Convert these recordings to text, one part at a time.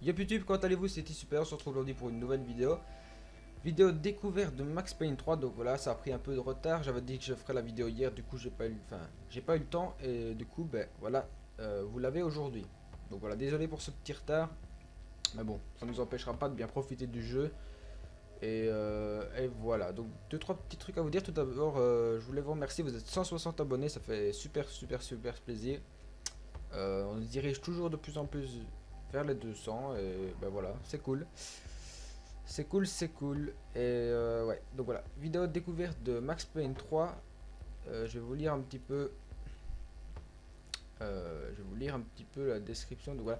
Yo YouTube, comment allez-vous? C'était super, on se retrouve aujourd'hui pour une nouvelle vidéo. Vidéo découverte de Max Payne 3, donc voilà, ça a pris un peu de retard. J'avais dit que je ferais la vidéo hier, du coup j'ai pas eu le temps et du coup ben voilà, vous l'avez aujourd'hui. Donc voilà, désolé pour ce petit retard, mais bon, ça ne nous empêchera pas de bien profiter du jeu. Et voilà, donc deux trois petits trucs à vous dire. Tout d'abord, je voulais vous remercier, vous êtes 160 abonnés, ça fait super plaisir. On se dirige toujours de plus en plus vers les 200 et ben voilà, c'est cool. C'est cool. Ouais, donc voilà, vidéo de découverte de Max Payne 3. Je vais vous lire un petit peu. Je vais vous lire un petit peu la description. Donc voilà.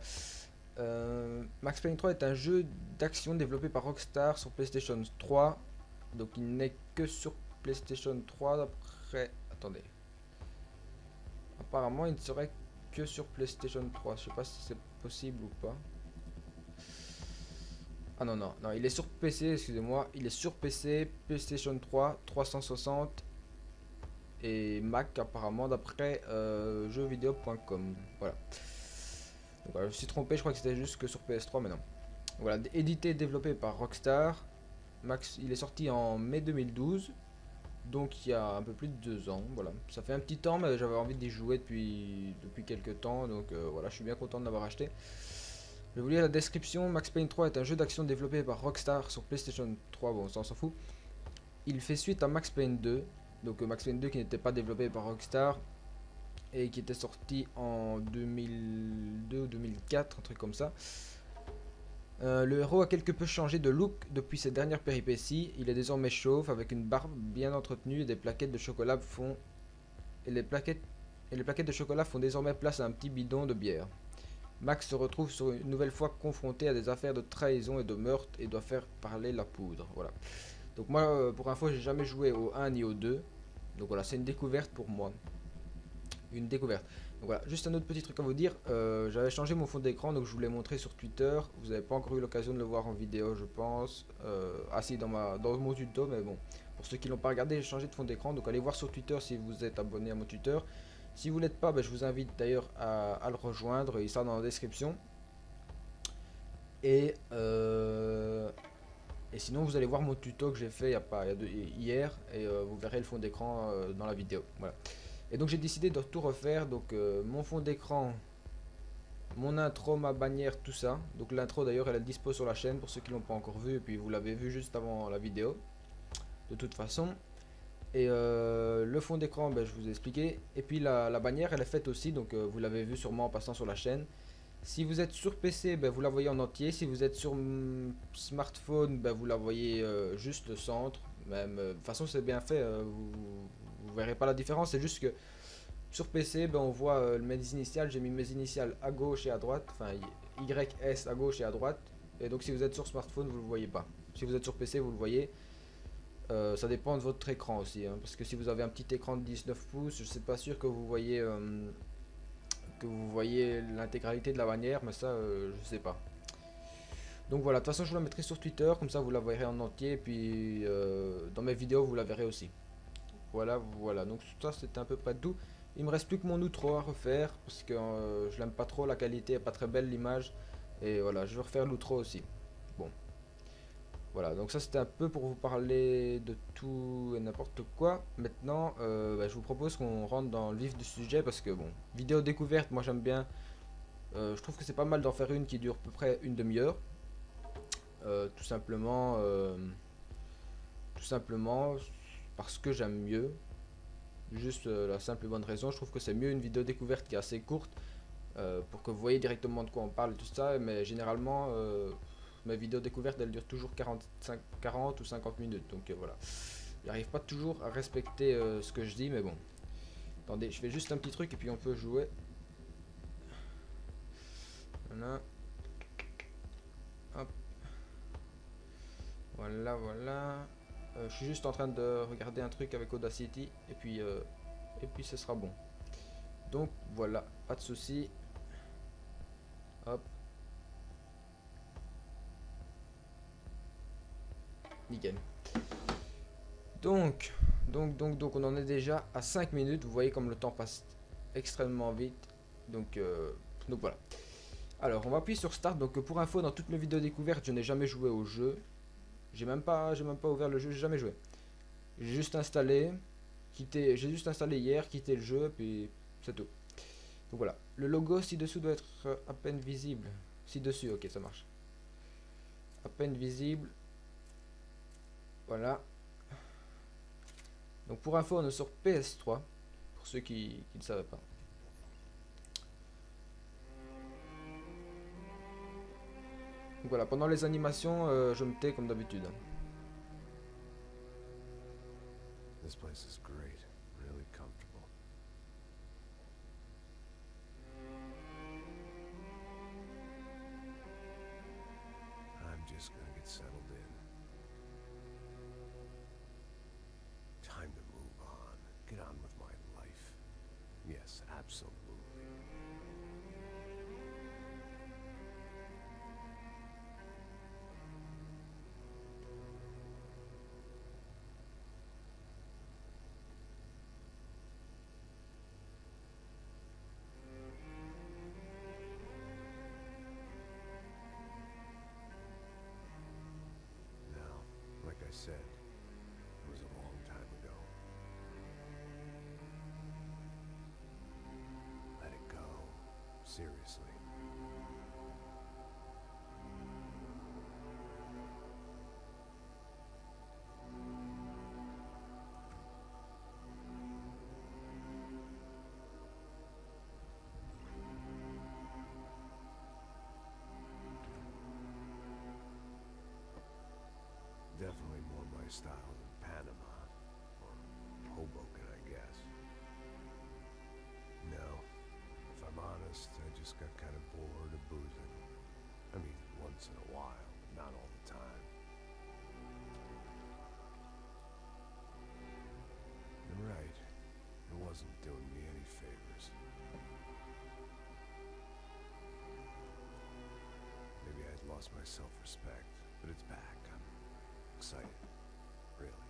Max Payne 3 est un jeu d'action développé par Rockstar sur PlayStation 3. Donc il n'est que sur PlayStation 3 d'après. Attendez. Apparemment il ne serait que sur PlayStation 3. Je sais pas si c'est possible ou pas. Ah non, il est sur PC, excusez-moi. Il est sur PC, PlayStation 3, 360 et Mac apparemment d'après jeuxvideo.com. Voilà. Donc, voilà. Je me suis trompé, je crois que c'était juste que sur PS3, mais non. Voilà, édité et développé par Rockstar. Max, il est sorti en mai 2012, donc il y a un peu plus de 2 ans. Voilà, ça fait un petit temps, mais j'avais envie d'y jouer depuis quelques temps, donc voilà, je suis bien content de l'avoir acheté. Je vais vous lire la description. Max Payne 3 est un jeu d'action développé par Rockstar sur PlayStation 3. Bon, ça on s'en fout. Il fait suite à Max Payne 2. Donc Max Payne 2 qui n'était pas développé par Rockstar et qui était sorti en 2002 ou 2004, un truc comme ça. Le héros a quelque peu changé de look depuis ses dernières péripéties. Il est désormais chauve avec une barbe bien entretenue et des plaquettes de chocolat font et les plaquettes de chocolat font désormais place à un petit bidon de bière. Max se retrouve une nouvelle fois confronté à des affaires de trahison et de meurtre et doit faire parler la poudre. Voilà. Donc moi, pour info, j'ai jamais joué au 1 ni au 2. Donc voilà, c'est une découverte pour moi. Une découverte. Donc voilà, juste un autre petit truc à vous dire. J'avais changé mon fond d'écran, donc je vous l'ai montré sur Twitter. Vous n'avez pas encore eu l'occasion de le voir en vidéo, je pense. Ah si, dans mon tuto, mais bon. Pour ceux qui l'ont pas regardé, j'ai changé de fond d'écran. Donc allez voir sur Twitter si vous êtes abonné à mon tuteur. Si vous l'êtes pas, ben, je vous invite d'ailleurs à le rejoindre. Il sera dans la description. Et, euh, et sinon, vous allez voir mon tuto que j'ai fait hier. Et vous verrez le fond d'écran dans la vidéo. Voilà. Et donc j'ai décidé de tout refaire. Donc mon fond d'écran, mon intro, ma bannière, tout ça. Donc l'intro d'ailleurs elle est dispo sur la chaîne pour ceux qui l'ont pas encore vu. Et puis vous l'avez vu juste avant la vidéo. De toute façon. Et le fond d'écran, ben, je vous ai expliqué. Et puis la bannière elle est faite aussi. Donc vous l'avez vu sûrement en passant sur la chaîne. Si vous êtes sur PC, ben, vous la voyez en entier. Si vous êtes sur smartphone, ben, vous la voyez juste le centre. Même, de toute façon, c'est bien fait. Vous verrez pas la différence. C'est juste que sur PC, ben, on voit mes initiales. J'ai mis mes initiales à gauche et à droite. Enfin, YS à gauche et à droite. Et donc, si vous êtes sur smartphone, vous le voyez pas. Si vous êtes sur PC, vous le voyez. Ça dépend de votre écran aussi. Hein, parce que si vous avez un petit écran de 19 pouces, je suis pas sûr que vous voyez l'intégralité de la bannière, mais ça, je sais pas. Donc voilà, de toute façon, je vous la mettrai sur Twitter, comme ça vous la verrez en entier, et puis dans mes vidéos, vous la verrez aussi. Voilà, donc ça, c'était un peu pas tout. Il me reste plus que mon outro à refaire, parce que je l'aime pas trop, la qualité est pas très belle, l'image. Et voilà, je vais refaire l'outro aussi. Bon, voilà, donc ça c'était un peu pour vous parler de tout et n'importe quoi. Maintenant, bah, je vous propose qu'on rentre dans le vif du sujet, parce que bon, vidéo découverte, moi j'aime bien. Je trouve que c'est pas mal d'en faire une qui dure à peu près une demi-heure. Tout simplement, parce que j'aime mieux. Juste la simple et bonne raison, je trouve que c'est mieux une vidéo découverte qui est assez courte pour que vous voyez directement de quoi on parle et tout ça. Mais généralement, mes vidéos découvertes elles durent toujours 40 ou 50 minutes. Donc voilà, j'arrive pas toujours à respecter ce que je dis, mais bon. Attendez, je fais juste un petit truc et puis on peut jouer. Voilà. Hop. Voilà. Je suis juste en train de regarder un truc avec Audacity et puis ce sera bon. Donc voilà, pas de souci. Hop, nickel. Donc, on en est déjà à 5 minutes. Vous voyez comme le temps passe extrêmement vite. Donc, donc voilà. Alors, on va appuyer sur Start. Donc, pour info, dans toutes mes vidéos découvertes, je n'ai jamais joué au jeu. J'ai même pas ouvert le jeu, j'ai jamais joué. J'ai juste installé, j'ai juste installé hier, quitté le jeu, puis c'est tout. Donc voilà. Le logo ci-dessous doit être à peine visible. Ci-dessus, ok, ça marche. À peine visible. Voilà. Donc pour info, on est sur PS3. Pour ceux qui ne savaient pas. Donc voilà, pendant les animations, je me tais comme d'habitude. This place is great, really comfortable. I'm just gonna get settled in. Time to move on. Get on with my life. Yes, absolutely. Now, like I said, it was a long time ago. Let it go. Seriously. Definitely more my style than Panama. Or Hoboken, I guess. No. If I'm honest, I just got kind of bored of boozing. I mean, once in a while, but not all the time. You're right. It wasn't doing me any favors. Maybe I'd lost my self-respect, but it's back. I'm excited. Really.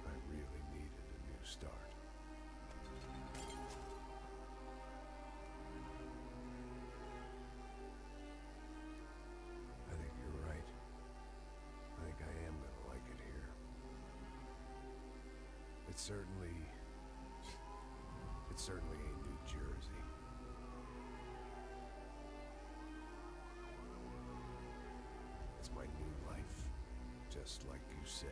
I really needed a new start. I think you're right. I think I am gonna like it here. It's certainly ain't New Jersey. It's my new life, just like you said.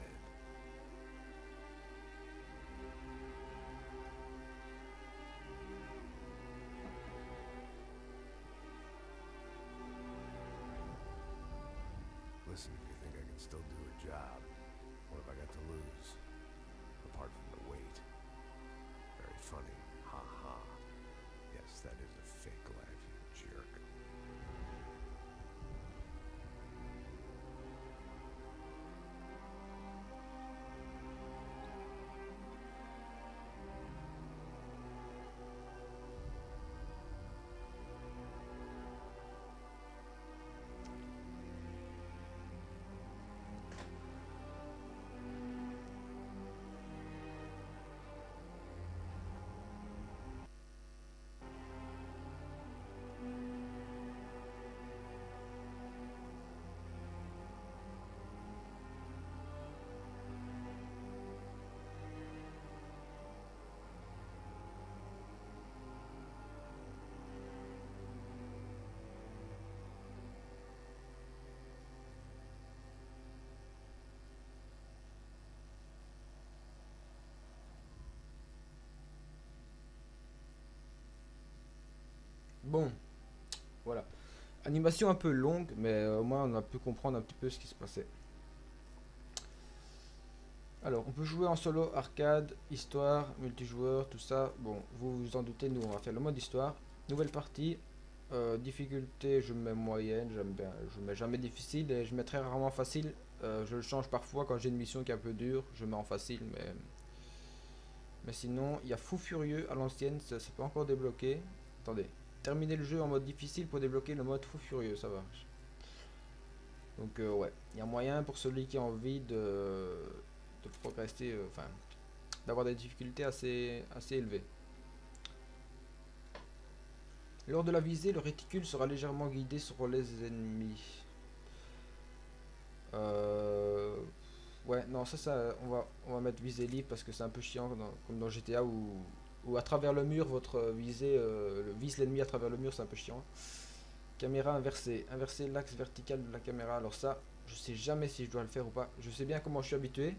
Listen, if you think I can still do a job, what have I got to lose? Apart from the weight. Very funny. Ha ha. Yes, that is a fake laugh, you jerk. Bon, voilà. Animation un peu longue, mais au moins on a pu comprendre un petit peu ce qui se passait. Alors, on peut jouer en solo, arcade, histoire, multijoueur, tout ça. Bon, vous vous en doutez, nous on va faire le mode histoire. Nouvelle partie. Difficulté, je mets moyenne, j'aime bien. Je mets jamais difficile et je mets très rarement facile. Je le change parfois quand j'ai une mission qui est un peu dure. Je mets en facile, mais sinon, il y a Fou Furieux à l'ancienne, ça c'est pas encore débloqué. Attendez, terminer le jeu en mode difficile pour débloquer le mode Fou Furieux, ça va. Donc ouais, il y a moyen pour celui qui a envie de progresser, enfin, d'avoir des difficultés assez élevées. Lors de la visée, le réticule sera légèrement guidé sur les ennemis. Euh... Ouais, non, ça, on va mettre visée libre parce que c'est un peu chiant comme dans GTA où à travers le mur, votre visée vise l'ennemi à travers le mur, c'est un peu chiant. Caméra inversée. Inverser l'axe vertical de la caméra. Alors ça, je sais jamais si je dois le faire ou pas. Je sais bien comment je suis habitué,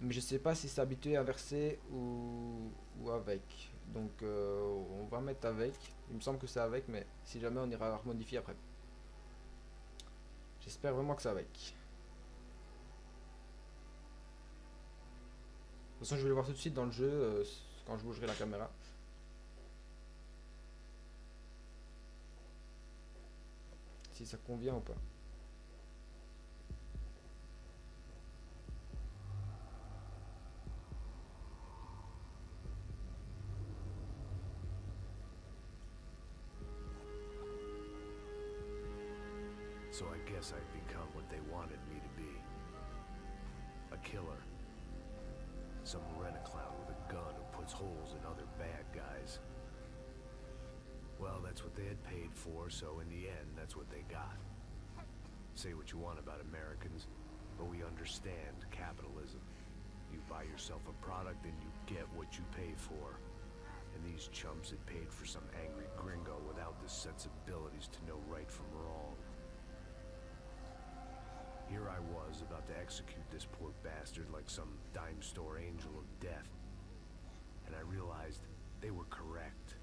mais je sais pas si c'est habitué inversé ou avec. Donc on va mettre avec. Il me semble que c'est avec, mais si jamais on ira modifier après. J'espère vraiment que c'est avec. De toute façon, je vais le voir tout de suite dans le jeu quand je bougerai la caméra. Si ça convient ou pas. So I guess I've become what they wanted me to be. A killer. Some rent-a-clown with a gun who puts holes in other bad guys. Well, that's what they had paid for, so in the end, that's what they got. Say what you want about Americans, but we understand capitalism. You buy yourself a product and you get what you pay for. And these chumps had paid for some angry gringo without the sensibilities to know right from wrong. Here I was, about to execute this poor bastard like some dime store angel of death. And I realized they were correct.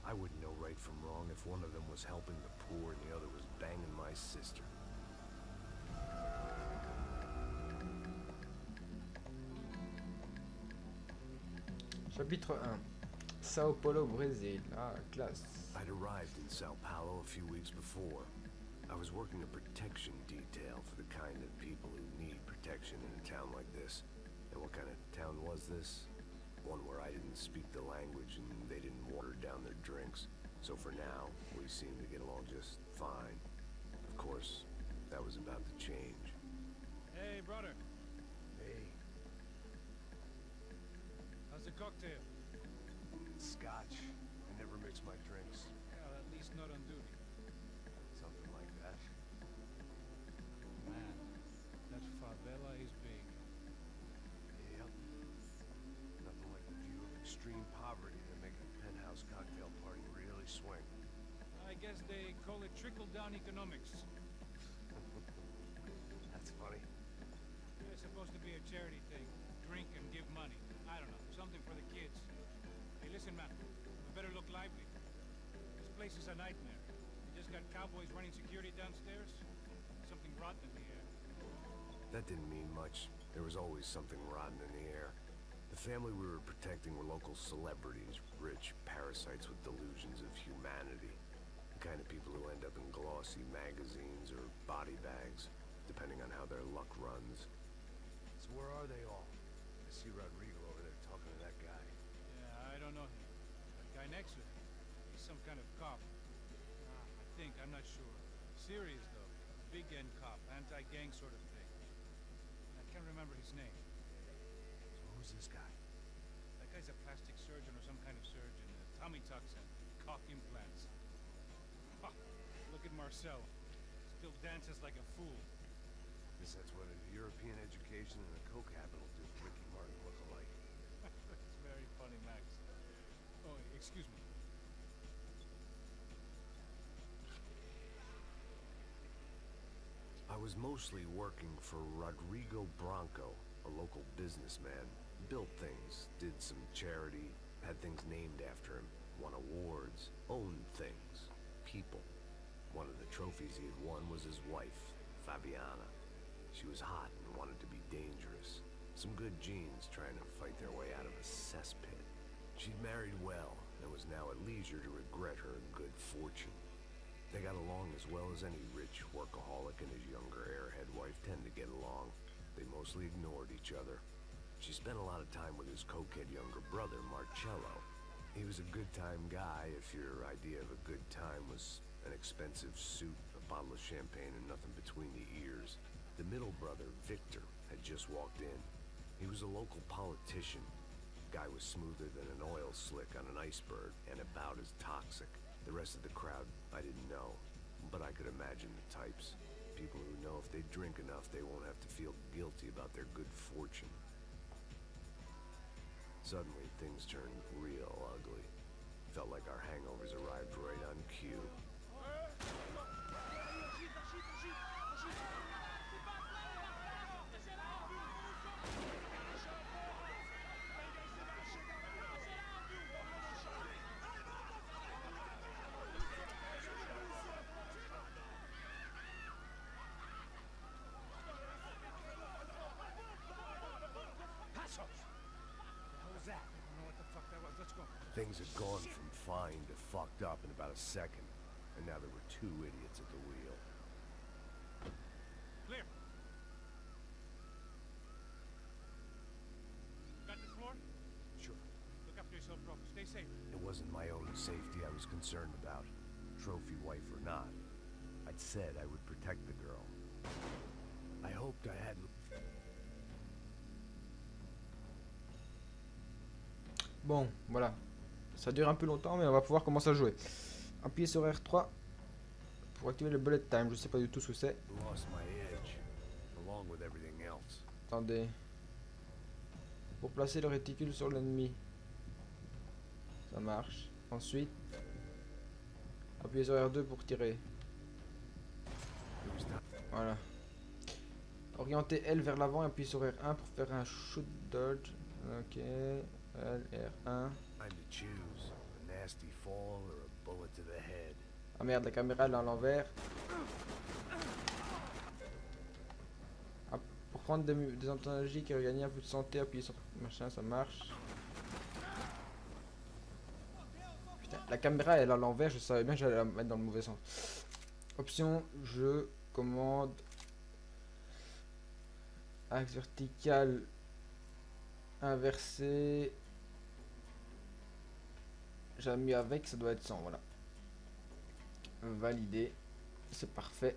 I wouldn't know right from wrong if one of them was helping the poor and the other was banging my sister. Chapitre 1. Sao Paulo, Brésil. Ah, classe. I'd arrived in Sao Paulo a few weeks before. I was working a protection detail for the kind of people who need protection in a town like this. And what kind of town was this? One where I didn't speak the language and they didn't water down their drinks. So for now, we seemed to get along just fine. Of course, that was about to change. Hey, brother. Hey, How's the cocktail? Scotch. I never mix my drinks. Well, at least not on duty. Something like that. Man, that favela is big. Yep. Nothing like a view of extreme poverty to make a penthouse cocktail party really swing. I guess they call it trickle-down economics. That's funny. It's supposed to be a charity thing. Drink and give money. I don't know, something for the kids. Hey, listen, man. We better look lively. This place is a nightmare. We just got cowboys running security downstairs. Something rotten in the air. That didn't mean much. There was always something rotten in the air. The family we were protecting were local celebrities, rich parasites with delusions of humanity. The kind of people who end up in glossy magazines or body bags, depending on how their luck runs. So where are they all? I see Rodrigo over there talking to that guy. Yeah, I don't know him. That guy next to him. He's some kind of cop. I think, I'm not sure. Serious, though. Big end cop, anti-gang sort of thing. I can't remember his name. So who's this guy? That guy's a plastic surgeon or some kind of surgeon. Tommy tucks and cock implants. Ha! Look at Marcel. Still dances like a fool. Guess that's what a European education and a coke habit will do. Ricky Martin look alike. That's very funny, Max. Oh, excuse me. I was mostly working for Rodrigo Branco, a local businessman. Built things, did some charity, had things named after him, won awards, owned things, people. One of the trophies he had won was his wife, Fabiana. She was hot and wanted to be dangerous. Some good genes trying to fight their way out of a cesspit. She'd married well and was now at leisure to regret her good fortune. They got along as well as any rich workaholic and his younger airhead wife tend to get along. They mostly ignored each other. She spent a lot of time with his cokehead younger brother, Marcello. He was a good-time guy if your idea of a good time was an expensive suit, a bottle of champagne, and nothing between the ears. The middle brother, Victor, had just walked in. He was a local politician. Guy was smoother than an oil slick on an iceberg and about as toxic. The rest of the crowd, I didn't know, but I could imagine the types. People who know if they drink enough, they won't have to feel guilty about their good fortune. Suddenly, things turned real ugly. Felt like our hangovers arrived right on cue. Things had gone from fine to fucked up in about a second, and now there were two idiots at the wheel. Clear. Got the floor? Sure. Look after yourself, bro. Stay safe. It wasn't my own safety I was concerned about, trophy wife or not. I'd said I would protect the girl. I hoped I hadn't. Bon, voilà. Ça dure un peu longtemps, mais on va pouvoir commencer à jouer. Appuyez sur R3 pour activer le bullet time. Je sais pas du tout ce que c'est. Lost my edge, along with everything else. Attendez. Pour placer le réticule sur l'ennemi. Ça marche. Ensuite, appuyez sur R2 pour tirer. Voilà. Orientez L vers l'avant et appuyez sur R1 pour faire un shoot dodge. Ok. L, R1. Time to choose a nasty fall or a bullet to the head. Ah merde, la caméra elle est à l'envers. Ah, pour prendre des antalgiques et regagner un peu de santé, appuyez sur machin, ça marche. Putain, la caméra elle est à l'envers, je savais bien que j'allais la mettre dans le mauvais sens. Option, jeu, commande. Axe vertical inversé. J'ai mis avec, ça doit être 100, voilà. Validé, c'est parfait.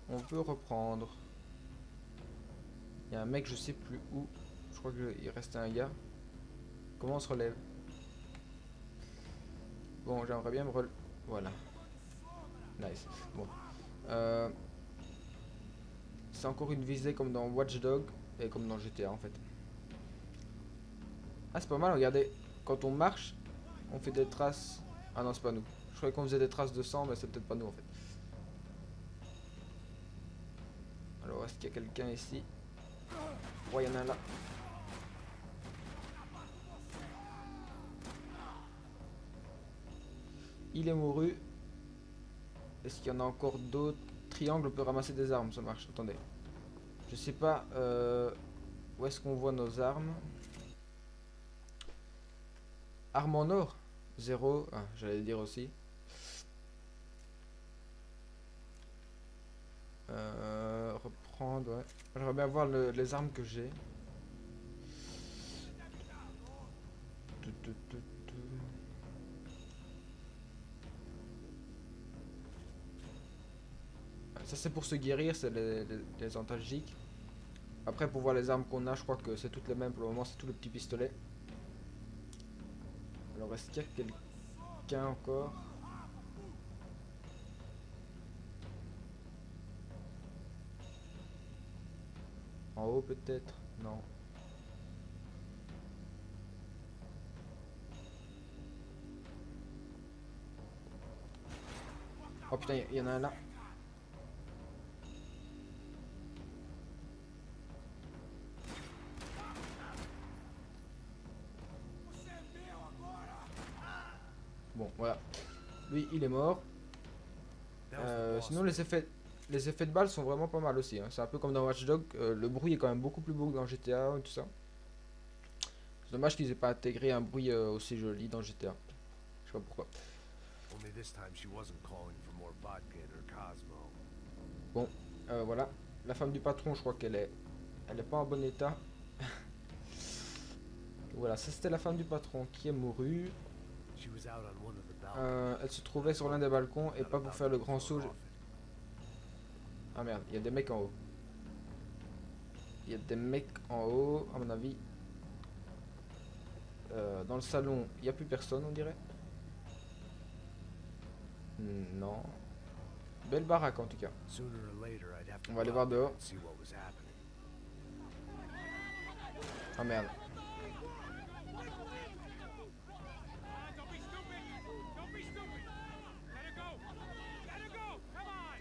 On peut reprendre. Il y a un mec, je sais plus où. Je crois qu'il restait un gars. Comment on se relève? Bon, j'aimerais bien me relever. Voilà. Nice. Bon. C'est encore une visée comme dans Watch Dogs et comme dans GTA en fait. Ah, c'est pas mal, regardez. Quand on marche, on fait des traces. Ah non, c'est pas nous. Je croyais qu'on faisait des traces de sang, mais c'est peut-être pas nous en fait. Alors, est-ce qu'il y a quelqu'un ici? Oh, il y en a un là. Il est mouru. Est-ce qu'il y en a encore d'autres? Triangle, on peut ramasser des armes, ça marche. Attendez. Je sais pas où est-ce qu'on voit nos armes. Arme en or 0. Ah, j'allais dire aussi. Reprendre, ouais. J'aimerais bien voir les armes que j'ai. Ça c'est pour se guérir, c'est les antalgiques. Après pour voir les armes qu'on a, je crois que c'est toutes les mêmes pour le moment, c'est tout le petit pistolet. Alors est-ce qu'il y a quelqu'un encore? En haut peut-être? Non. Oh putain, il y en a un là. Bon, voilà. Lui, il est mort. Sinon, les effets de balles sont vraiment pas mal aussi. Hein. C'est un peu comme dans Watch Dogs. Le bruit est quand même beaucoup plus beau que dans GTA et tout ça. C'est dommage qu'ils aient pas intégré un bruit aussi joli dans GTA. Je sais pas pourquoi. Bon, voilà. La femme du patron, je crois qu'elle est pas en bon état. Voilà, ça c'était la femme du patron qui est mourue. Elle se trouvait sur l'un des balcons et pas pour faire le grand saut. Ah merde, il y a des mecs en haut. Il y a des mecs en haut, à mon avis. Dans le salon, il n'y a plus personne, on dirait. Non. Belle baraque en tout cas. Sooner or later, I'd have to On va aller go voir out there dehors. and see what was happening. Ah merde. Don't be stupid! Don't be stupid! Let her go! Let her go! Come on!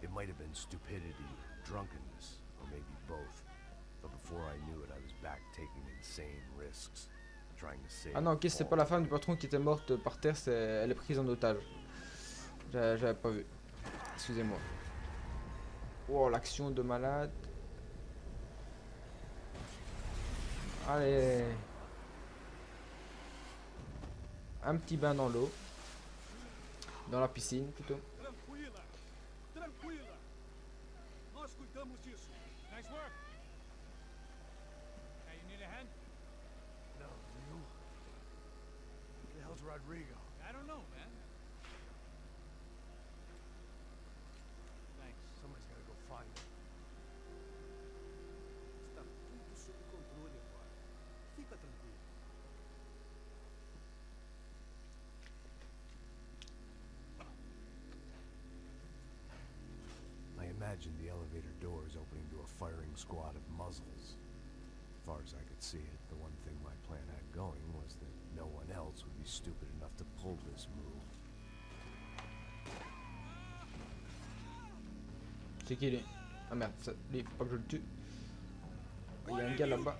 It might have been stupidity, drunkenness, or maybe both. But before I knew it, I was back taking insane risks, trying to save. Ah non, ok, c'est pas la femme du patron qui était morte par terre, elle est prise en otage. J'avais pas vu. Excusez-moi. Oh, l'action de malade. Allez. Un petit bain dans l'eau. Dans la piscine plutôt. Tranquila! Tranquila! Nós cuidamos disso. Nice work. Hey, you need a hand? No, you. Who the hell's Rodrigo? I don't know, man. Thanks. Somebody's gotta go find him. Está tudo sob controle agora. Fica tranquilo. I imagined the elevator doors opening to a firing squad of muzzles. As far as I could see it, the one thing my plan had going was that no one else would be stupid enough to pull this move. C'est qui lui? Ah merde, ça, lui, faut pas que je le tue. Il y a un gars là-bas.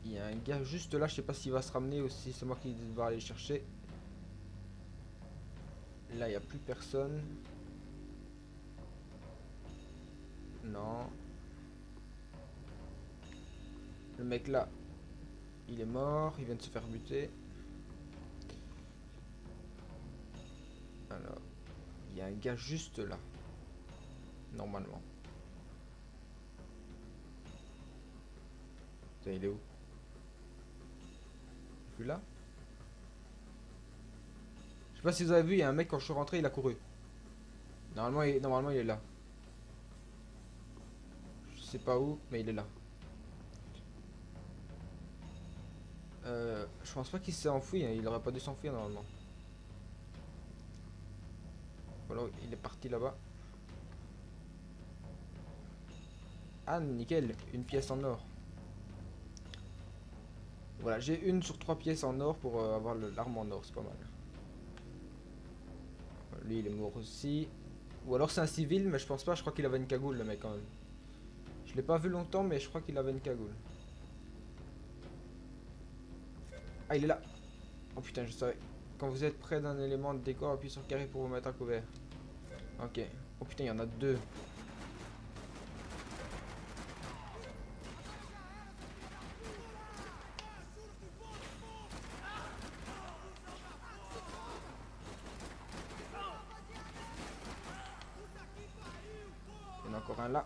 Il y a un gars juste là, je sais pas s'il va se ramener ou si c'est moi qui vais devoir aller le chercher. Là, il n'y a plus personne. Non. Le mec là, il est mort, il vient de se faire buter. Alors, il y a un gars juste là. Normalement. Putain, il est où? Plus là? Je sais pas si vous avez vu, il y a un mec quand je suis rentré, il a couru. Normalement il est là. Je sais pas où, mais il est là. Je pense pas qu'il s'est enfui, hein. Il aurait pas dû s'enfuir normalement. Voilà, il est parti là-bas. Ah nickel, une pièce en or. Voilà, j'ai 1 sur 3 pièces en or pour avoir l'arme en or, c'est pas mal. Lui il est mort aussi. Ou alors c'est un civil, mais je pense pas, je crois qu'il avait une cagoule le mec quand même. Je l'ai pas vu longtemps, mais je crois qu'il avait une cagoule. Ah, il est là. Oh putain, je savais. Quand vous êtes près d'un élément de décor, appuyez sur carré pour vous mettre à couvert. Ok. Oh putain, il y en a 2. Il y en a encore un là.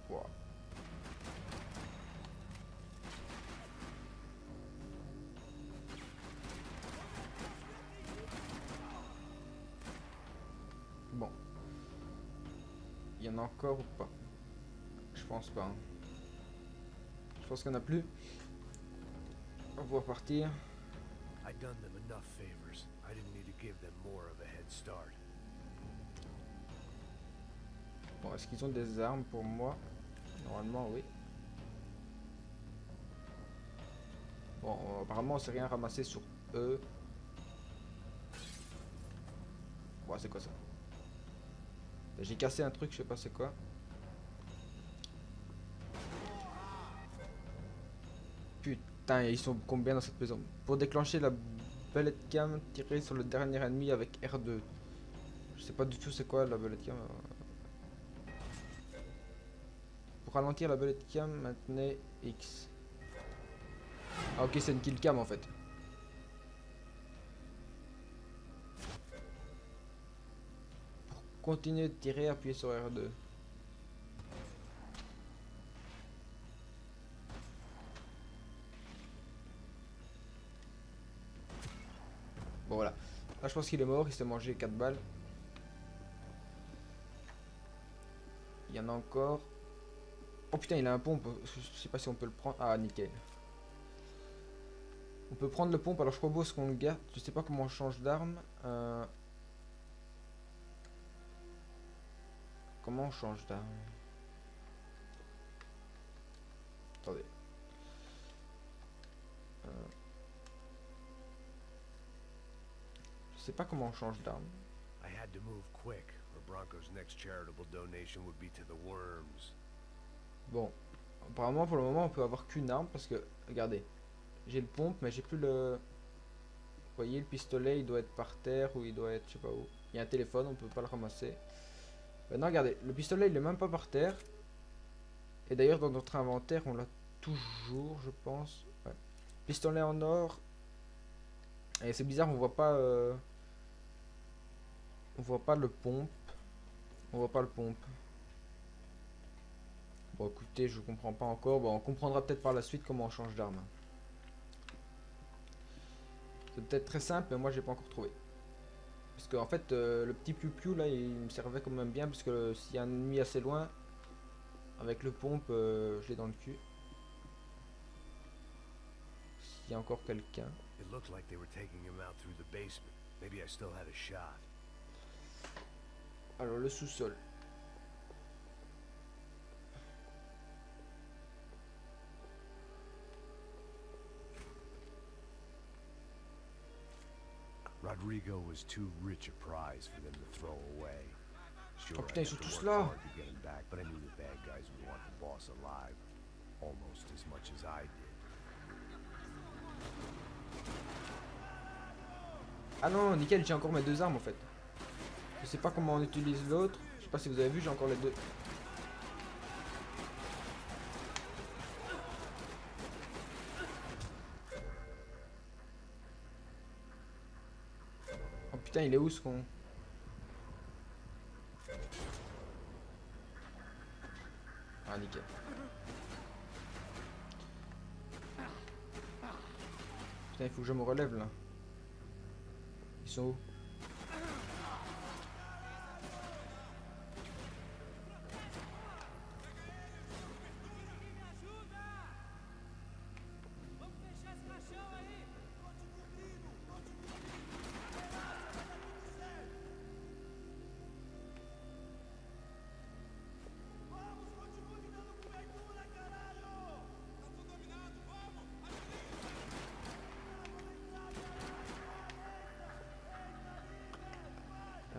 Wow. Bon. Il y en a encore ou pas? Je pense pas. Hein. Je pense qu'il n'y en a plus. On va pouvoir partir. I'd done them enough favors. I didn't need to give them more of a head start. Bon, est-ce qu'ils ont des armes pour moi? Normalement, oui. Bon, apparemment, on s'est rien ramassé sur eux. Bon, c'est quoi ça? J'ai cassé un truc, je sais pas c'est quoi. Putain, ils sont combien dans cette maison? Pour déclencher la bullet cam, tirer sur le dernier ennemi avec R2. Je sais pas du tout c'est quoi la bullet cam. Pour ralentir la bullet cam, maintenez X. Ah ok, c'est une kill cam en fait. Pour continuer de tirer, appuyez sur R2. Bon voilà. Là je pense qu'il est mort, il s'est mangé 4 balles. Il y en a encore. Oh putain, il a un pompe. Je sais pas si on peut le prendre. Ah, nickel. On peut prendre le pompe. Alors je propose qu'on le garde. Je sais pas comment on change d'arme. Comment on change d'arme? Attendez. Je sais pas comment on change d'arme. I had to move quick, or Bronco's next charitable donation would be to the worms. Bon. Apparemment pour le moment on peut avoir qu'une arme parce que regardez. J'ai le pompe mais j'ai plus le. Vous voyez le pistolet il doit être par terre ou il doit être je sais pas où. Il y a un téléphone on peut pas le ramasser. Maintenant regardez le pistolet il est même pas par terre. Et d'ailleurs dans notre inventaire on l'a toujours je pense. Ouais. Pistolet en or. Et c'est bizarre on voit pas. On voit pas le pompe. On voit pas le pompe. Bon écoutez je comprends pas encore. Bon on comprendra peut-être par la suite comment on change d'arme. C'est peut-être très simple, mais moi j'ai pas encore trouvé. Parce qu'en fait, le petit piou-piou là, il me servait quand même bien. Parce que s'il y a un ennemi assez loin, avec le pompe, je l'ai dans le cul. S'il y a encore quelqu'un. It looked like they were taking him out through the basement. Maybe I still had a shot. Alors, le sous-sol. Rodrigo was too rich a prize for them to throw away. Sure, Oh putain, I'd ils sont have to tous work là. hard to get him back, but I knew the bad guys would want the boss alive, almost as much as I did. Ah non, nickel, j'ai encore mes deux armes en fait. Je sais pas comment on utilise l'autre. Je sais pas si vous avez vu, j'ai encore les deux. Oh putain, il est où ce con? Ah nickel. Putain, il faut que je me relève là. Ils sont où?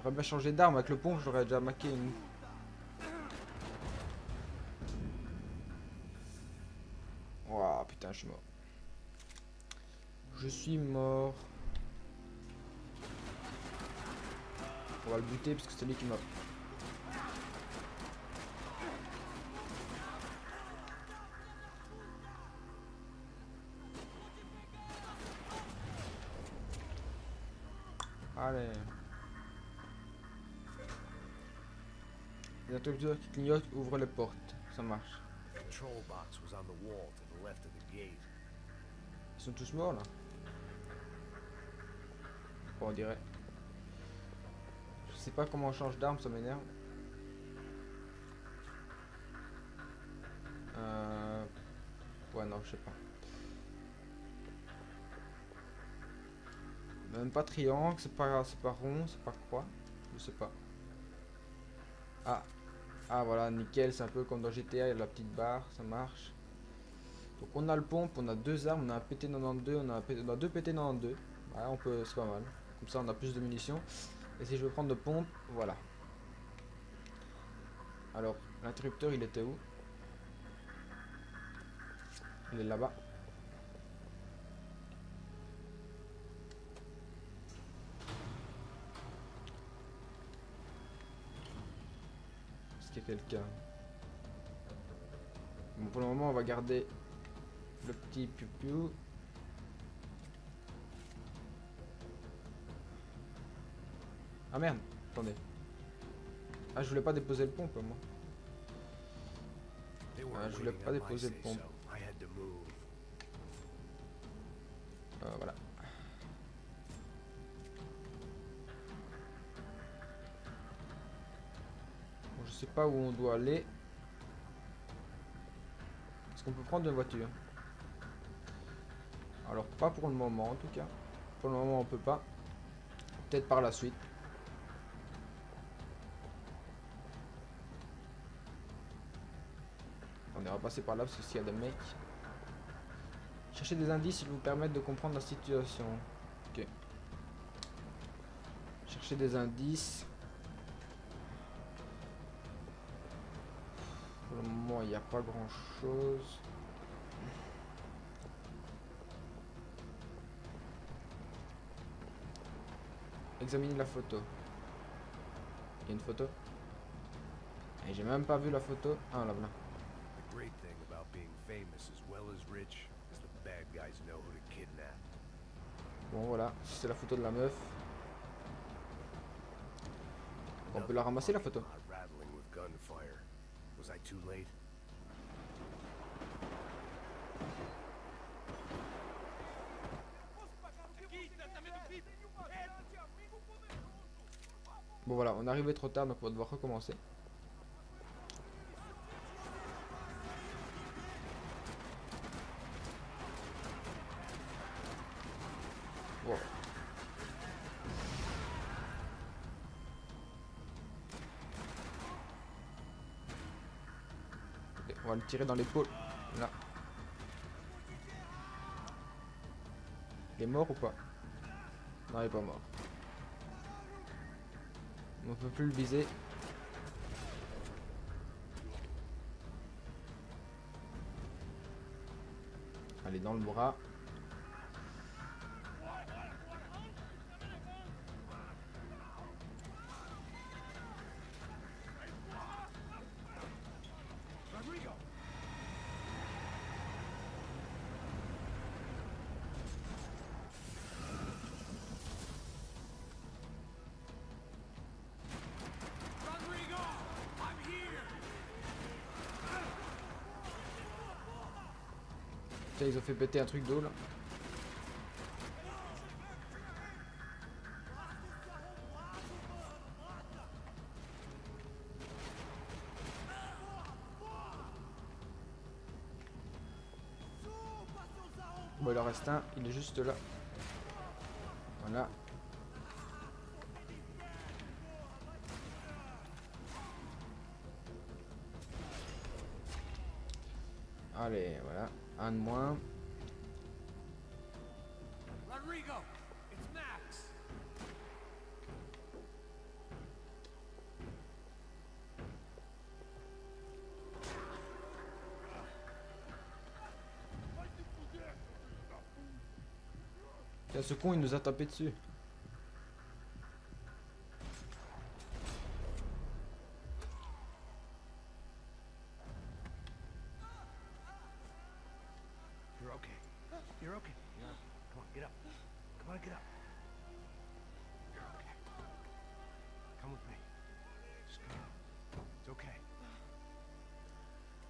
J'aurais bien changé d'arme avec le pompe, j'aurais déjà maqué une. Ouah, putain, je suis mort. Je suis mort. On va le buter parce que c'est lui qui m'a. Allez. Les interrupteurs qui clignotent ouvrent les portes. Ça marche. The control box was on the wall to the left of the gate. Ils sont tous morts là. Bon, on dirait. Je sais pas comment on change d'arme, ça m'énerve. Ouais, non, je sais pas. Même pas triangle, c'est pas rond, c'est pas croix. Je sais pas. Ah. Ah voilà, nickel, c'est un peu comme dans GTA, il y a la petite barre, ça marche. Donc on a le pompe, on a deux armes, on a un PT92, on a deux PT92. Ouais, on peut, c'est pas mal. Comme ça on a plus de munitions. Et si je veux prendre le pompe, voilà. Alors, l'interrupteur il était où? Il est là-bas. Est-ce qu'il y a quelqu'un? Bon, pour le moment on va garder le petit piou-piou. Ah merde, attendez. Ah je voulais pas déposer le pompe moi. They were Je voulais waiting pas on my déposer le say pompe. so. I had to move. Voilà. Bon, je sais pas où on doit aller. Est-ce qu'on peut prendre une voiture? Alors pas pour le moment en tout cas. Pour le moment on peut pas. Peut-être par la suite. On est repassé par là parce qu'il y a des mecs. Cherchez des indices qui vous permettent de comprendre la situation. Ok. Chercher des indices. Pour le moment, il n'y a pas grand chose. Examinez la photo. Il y a une photo. Et j'ai même pas vu la photo. Ah là, voilà. The great thing about being famous as well as rich is the bad guys know who to kidnap. Bon voilà, c'est la photo de la meuf. On peut la ramasser la photo. Rattling with gunfire. Was I too late? Bon voilà, on est arrivé trop tard donc on va devoir recommencer. Wow. Ok, on va le tirer dans l'épaule. Là. Il est mort ou pas? Non, il est pas mort. On peut plus le viser. Allez, dans le bras. Tiens, ils ont fait péter un truc d'eau là. Bon, il en reste un, il est juste là. Voilà. Allez, voilà. Un de moins. Rodrigo, it's Max. Tiens, ce con, il nous a tapé dessus. You're okay. You're okay. Come on, get up. Come on, get up. You're okay. Come with me. Just come. It's okay.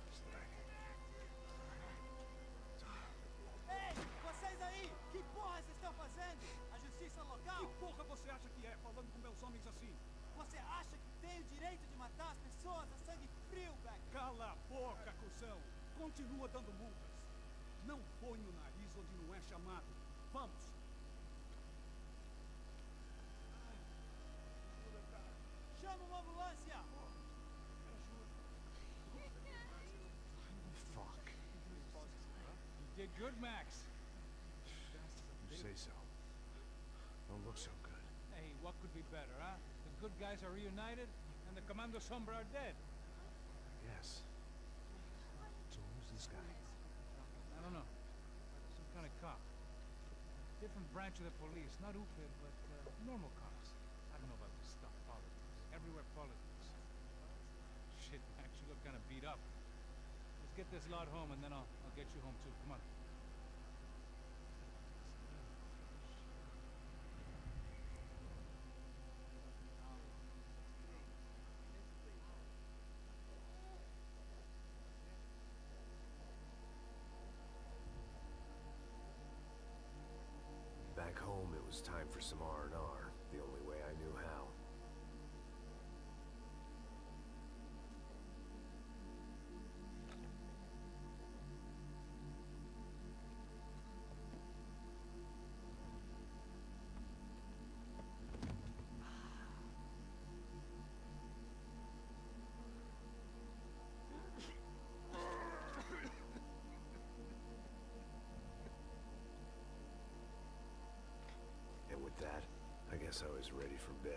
Just like... Ei, vocês aí! Que porra vocês estão fazendo? A justiça local? Que porra você acha que é, falando com meus homens assim? Você acha que tem o direito de matar as pessoas a sangue frio, Beck? Cala a boca, cuzão! Continua dando multas. Não põe o nariz onde não é chamado. Vamos! Chama uma ambulância! Fuck. You did good, Max. You say so. Don't look so good. Hey, what could be better, huh? The good guys are reunited, and the Commando Sombra are dead. Yes. So who's this guy? I don't know. Some kind of cop. Different branch of the police. Not UPID, but normal cops. I don't know about this stuff. Politics. Everywhere politics. Shit, Max, you look kind of beat up. Let's get this lot home, and then I'll get you home too. Come on. Back home, it was time for some R&R, the only way I knew how. guess I was ready for bed.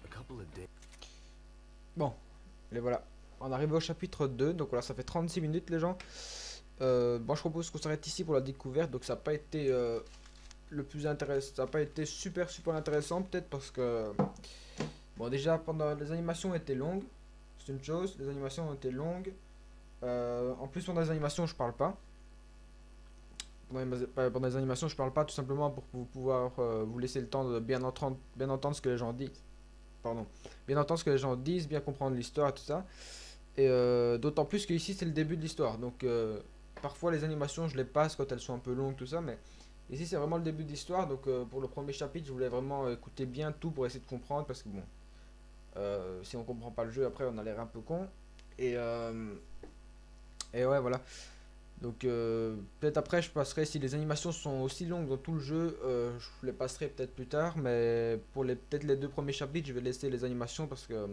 A couple of days. Bon, et voilà. On arrive au chapitre 2, donc voilà, ça fait 36 minutes les gens. Bon, je propose qu'on s'arrête ici pour la découverte, donc ça n'a pas été le plus intéressant, ça n'a pas été super intéressant, peut-être parce que, bon, déjà, pendant les animations étaient longues, c'est une chose, les animations ont été longues. En plus, pendant les animations, je parle pas. Pendant les animations, je parle pas tout simplement pour pouvoir vous laisser le temps de bien entendre ce que les gens disent. Pardon. Bien entendre ce que les gens disent, bien comprendre l'histoire et tout ça. Et d'autant plus que ici c'est le début de l'histoire. Donc parfois les animations je les passe quand elles sont un peu longues, tout ça. Mais ici c'est vraiment le début de l'histoire. Donc pour le premier chapitre, je voulais vraiment écouter bien tout pour essayer de comprendre. Parce que bon, si on comprend pas le jeu, après on a l'air un peu con. Et, ouais, voilà. Donc peut-être après je passerai, si les animations sont aussi longues dans tout le jeu, je les passerai peut-être plus tard, mais pour peut-être les 2 premiers chapitres je vais laisser les animations parce que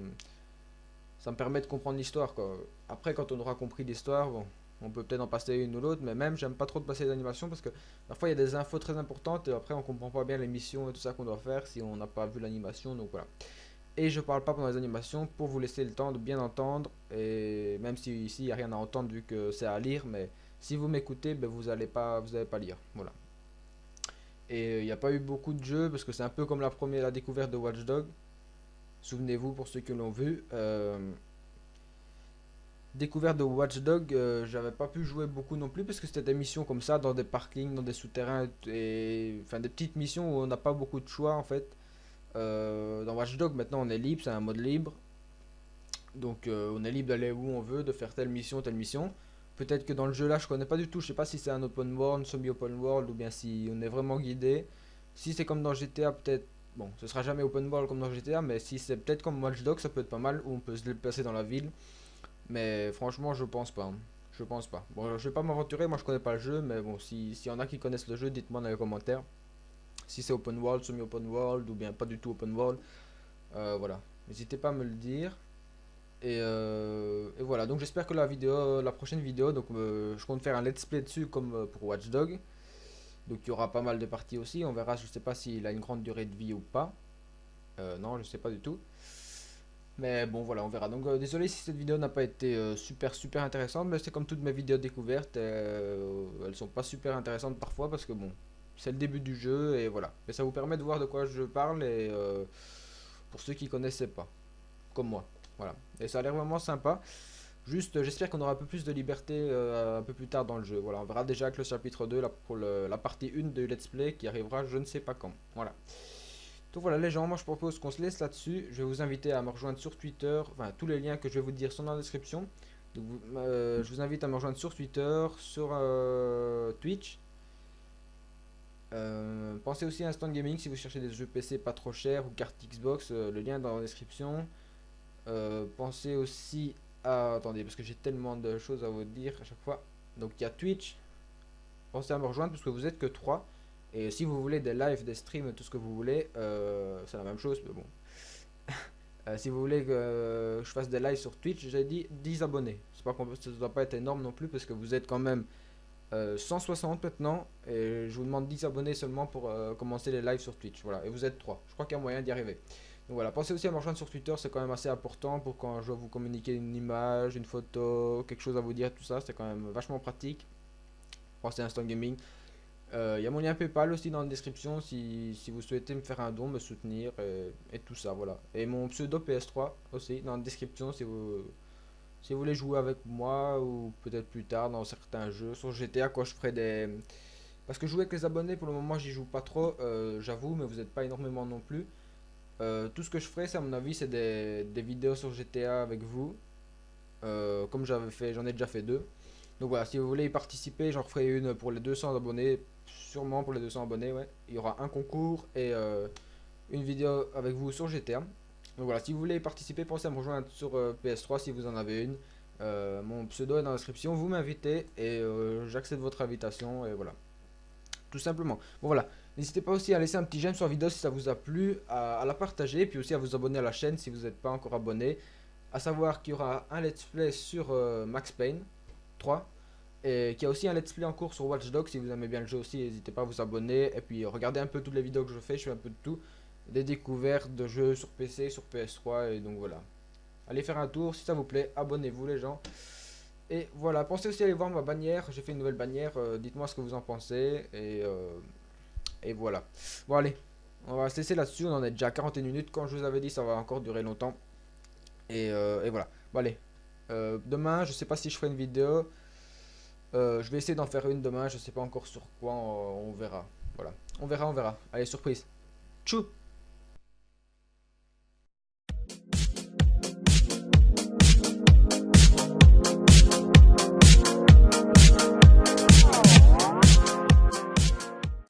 ça me permet de comprendre l'histoire quoi. Après quand on aura compris l'histoire, bon, on peut peut-être en passer une ou l'autre, mais même j'aime pas trop de passer les animations parce que parfois il y a des infos très importantes et après on comprend pas bien les missions et tout ça qu'on doit faire si on n'a pas vu l'animation, donc voilà. Et je parle pas pendant les animations pour vous laisser le temps de bien entendre, et même si ici il n'y a rien à entendre vu que c'est à lire, mais si vous m'écoutez, ben vous allez pas lire, voilà. Et il n'y a pas eu beaucoup de jeux parce que c'est un peu comme la découverte de Watch Dogs. Souvenez-vous pour ceux qui l'ont vu. Découverte de Watch Dogs, j'avais pas pu jouer beaucoup non plus parce que c'était des missions comme ça dans des parkings, dans des souterrains, et enfin des petites missions où on n'a pas beaucoup de choix en fait. Dans Watch Dogs maintenant on est libre, c'est un mode libre. Donc on est libre d'aller où on veut, de faire telle mission, telle mission. Peut-être que dans le jeu là je connais pas du tout, je sais pas si c'est un open world, semi-open world ou bien si on est vraiment guidé. Si c'est comme dans GTA peut-être, bon ce sera jamais open world comme dans GTA, mais si c'est peut-être comme Watch Dogs ça peut être pas mal où on peut se déplacer dans la ville. Mais franchement je pense pas, hein. Je pense pas. Bon je vais pas m'aventurer, moi je connais pas le jeu, mais bon s'il y en a qui connaissent le jeu, dites-moi dans les commentaires. Si c'est open world, semi-open world ou bien pas du tout open world, voilà. N'hésitez pas à me le dire. Et voilà, donc j'espère que la prochaine vidéo, donc je compte faire un let's play dessus comme pour Watch Dogs. Donc il y aura pas mal de parties aussi, on verra, je sais pas s'il a une grande durée de vie ou pas. Non, je sais pas du tout. Mais bon voilà, on verra. Donc désolé si cette vidéo n'a pas été super intéressante, mais c'est comme toutes mes vidéos découvertes, elles sont pas super intéressantes parfois parce que bon, c'est le début du jeu et voilà. Mais ça vous permet de voir de quoi je parle et pour ceux qui connaissaient pas, comme moi. Voilà. Et ça a l'air vraiment sympa. Juste, j'espère qu'on aura un peu plus de liberté un peu plus tard dans le jeu. Voilà, on verra déjà avec le chapitre 2 là, pour la partie 1 de Let's Play qui arrivera je ne sais pas quand. Voilà. Donc voilà les gens, moi je propose qu'on se laisse là-dessus. Je vais vous inviter à me rejoindre sur Twitter. Enfin, tous les liens que je vais vous dire sont dans la description. Donc je vous invite à me rejoindre sur Twitter, sur Twitch. Pensez aussi à Instant Gaming si vous cherchez des jeux PC pas trop chers ou carte Xbox, le lien est dans la description. Pensez aussi à... Attendez, parce que j'ai tellement de choses à vous dire à chaque fois. Donc il y a Twitch. Pensez à me rejoindre parce que vous êtes que 3. Et si vous voulez des lives, des streams, tout ce que vous voulez, c'est la même chose, mais bon. Si vous voulez que je fasse des lives sur Twitch, j'ai dit 10 abonnés. C'est pas ça ne doit pas être énorme non plus parce que vous êtes quand même 160 maintenant. Et je vous demande 10 abonnés seulement pour commencer les lives sur Twitch. Voilà, et vous êtes 3. Je crois qu'il y a moyen d'y arriver. Donc voilà, pensez aussi à me rejoindre sur Twitter, c'est quand même assez important pour quand je dois vous communiquer une image, une photo, quelque chose à vous dire, tout ça, c'est quand même vachement pratique. Pensez à Instant Gaming. Il y a mon lien PayPal aussi dans la description si vous souhaitez me faire un don, me soutenir et tout ça, voilà. Et mon pseudo PS3 aussi dans la description si vous voulez jouer avec moi ou peut-être plus tard dans certains jeux. Sur GTA, quoi, je ferai des... Parce que jouer avec les abonnés, pour le moment, j'y joue pas trop, j'avoue, mais vous n'êtes pas énormément non plus. Tout ce que je ferai, c'est à mon avis, c'est des vidéos sur GTA avec vous. Comme j'en ai déjà fait 2. Donc voilà, si vous voulez y participer, j'en ferai une pour les 200 abonnés. Sûrement pour les 200 abonnés, ouais. Il y aura un concours et une vidéo avec vous sur GTA. Donc voilà, si vous voulez y participer, pensez à me rejoindre sur PS3 si vous en avez une. Mon pseudo est dans la description, vous m'invitez et j'accepte votre invitation et voilà. Tout simplement. Bon voilà, n'hésitez pas aussi à laisser un petit j'aime sur la vidéo si ça vous a plu, à la partager, puis aussi à vous abonner à la chaîne si vous n'êtes pas encore abonné. À savoir qu'il y aura un let's play sur Max Payne 3 et qu'il y a aussi un let's play en cours sur Watch Dogs. Si vous aimez bien le jeu aussi, n'hésitez pas à vous abonner et puis regardez un peu toutes les vidéos que je fais, je fais un peu de tout, des découvertes de jeux sur PC, sur PS3 et donc voilà. Allez faire un tour si ça vous plaît, abonnez-vous les gens. Et voilà, pensez aussi à aller voir ma bannière, j'ai fait une nouvelle bannière, dites-moi ce que vous en pensez et voilà. Bon allez, on va se laisser là-dessus, on en est déjà à 41 minutes, comme je vous avais dit ça va encore durer longtemps. Et voilà, bon allez, demain je sais pas si je ferai une vidéo, je vais essayer d'en faire une demain, je sais pas encore sur quoi, on verra. Voilà, on verra, allez surprise, tchou.